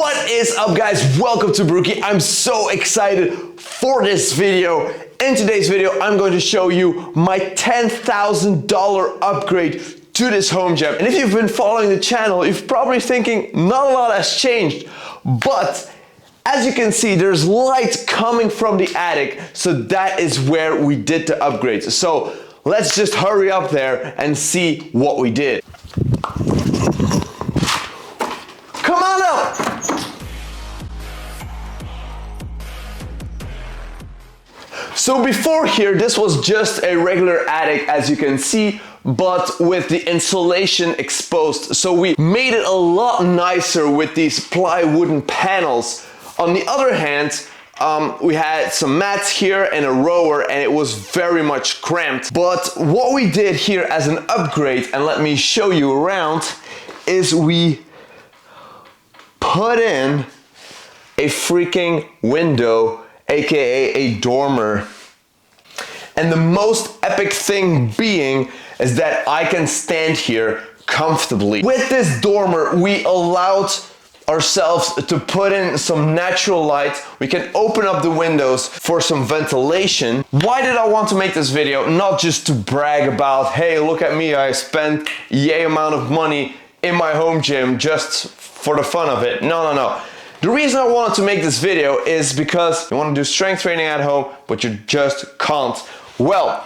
What is up, guys? Welcome to Barrookie. I'm so excited for this video. In today's video, I'm going to show you my $10,000 upgrade to this home gym. And if you've been following the channel, you're probably thinking not a lot has changed, but as you can see, there's light coming from the attic, so that is where we did the upgrades. So let's just hurry up there and see what we did. Come on up! So before here, this was just a regular attic, as you can see, but with the insulation exposed. So we made it a lot nicer with these plywood panels. On the other hand, we had some mats here and a rower, and it was very much cramped. But what we did here as an upgrade, and let me show you around, is we put in a freaking window, aka a dormer. And the most epic thing being is that I can stand here comfortably. With this dormer, we allowed ourselves to put in some natural light. We can open up the windows for some ventilation. Why did I want to make this video? Not just to brag about, hey, look at me, I spent yay amount of money in my home gym just for the fun of it. No. The reason I wanted to make this video is because you want to do strength training at home, but you just can't. Well,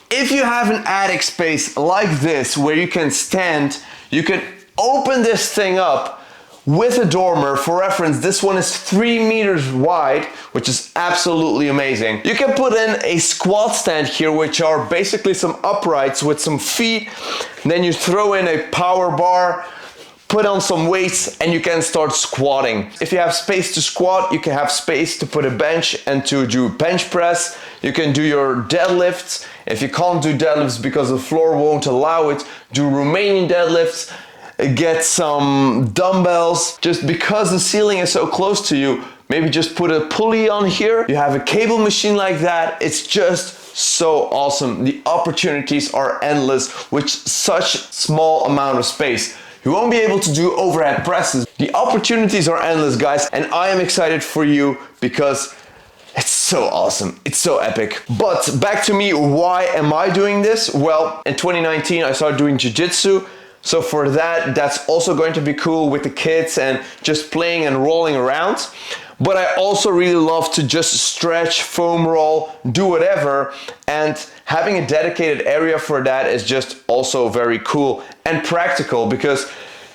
if you have an attic space like this where you can stand, you can open this thing up with a dormer. For reference, this one is 3 meters wide, which is absolutely amazing. You can put in a squat stand here, which are basically some uprights with some feet. Then you throw in a power bar, put on some weights, and you can start squatting. If you have space to squat, you can have space to put a bench and to do bench press. You can do your deadlifts. If you can't do deadlifts because the floor won't allow it, do Romanian deadlifts. Get some dumbbells. Just because the ceiling is so close to you, maybe just put a pulley on here. You have a cable machine like that. It's just so awesome. The opportunities are endless with such small amount of space. You won't be able to do overhead presses. The opportunities are endless, guys, and I am excited for you because it's so awesome. It's so epic. But back to me, why am I doing this? Well, in 2019, I started doing jiu-jitsu. So for that, that's also going to be cool with the kids and just playing and rolling around. But I also really love to just stretch, foam roll, do whatever. And having a dedicated area for that is just also very cool and practical, because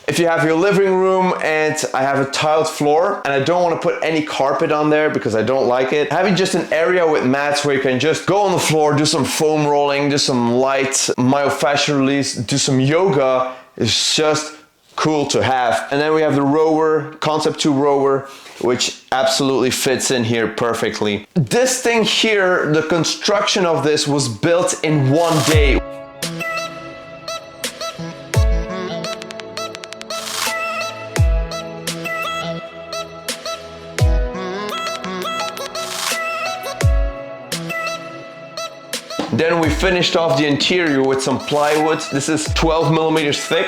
if you have your living room and I have a tiled floor and I don't want to put any carpet on there because I don't like it, having just an area with mats where you can just go on the floor, do some foam rolling, do some light myofascial release, do some yoga is just cool to have. And then we have the rower, Concept 2 rower, which absolutely fits in here perfectly. This thing here, the construction of this was built in one day. Then we finished off the interior with some plywood. This is 12 millimeters thick.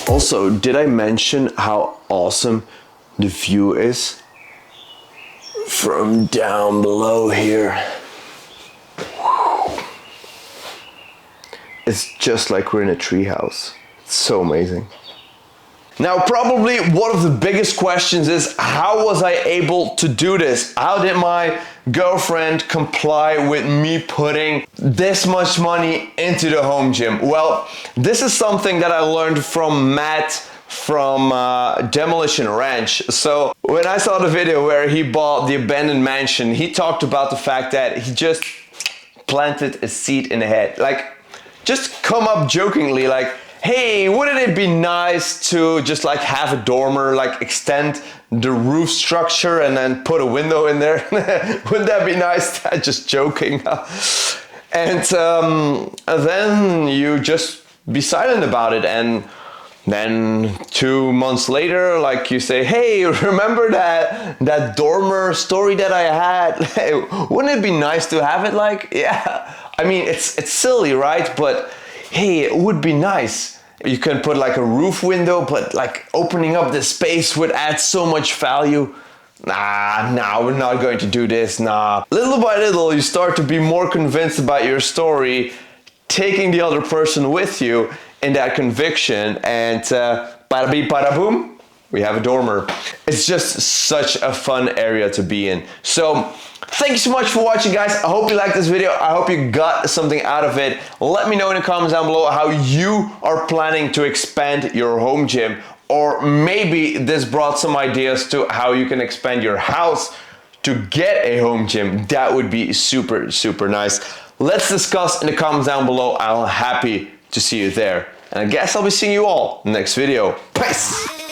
Also, did I mention how awesome the view is from down below here? It's just like we're in a treehouse. It's so amazing. Now, probably one of the biggest questions is, how was I able to do this? How did my girlfriend comply with me putting this much money into the home gym? Well, this is something that I learned from Matt from Demolition Ranch. So when I saw the video where he bought the abandoned mansion, he talked about the fact that he just planted a seed in the head. Like, just come up jokingly like, hey, wouldn't it be nice to just like have a dormer, like extend the roof structure and then put a window in there? Wouldn't that be nice? Just joking. And then you just be silent about it and Then 2 months later, like you say, hey, remember that dormer story that I had? Hey, wouldn't it be nice to have it like? Yeah. I mean, it's silly, right? But hey, it would be nice. You can put like a roof window, but like opening up the space would add so much value. Nah, we're not going to do this, nah. Little by little, you start to be more convinced about your story, taking the other person with you in that conviction, and bada beep, bada boom, we have a dormer. It's just such a fun area to be in. So, thank you so much for watching, guys. I hope you liked this video. I hope you got something out of it. Let me know in the comments down below how you are planning to expand your home gym. Or maybe this brought some ideas to how you can expand your house to get a home gym. That would be super, super nice. Let's discuss in the comments down below. I'm happy to see you there. And I guess I'll be seeing you all in the next video. Peace!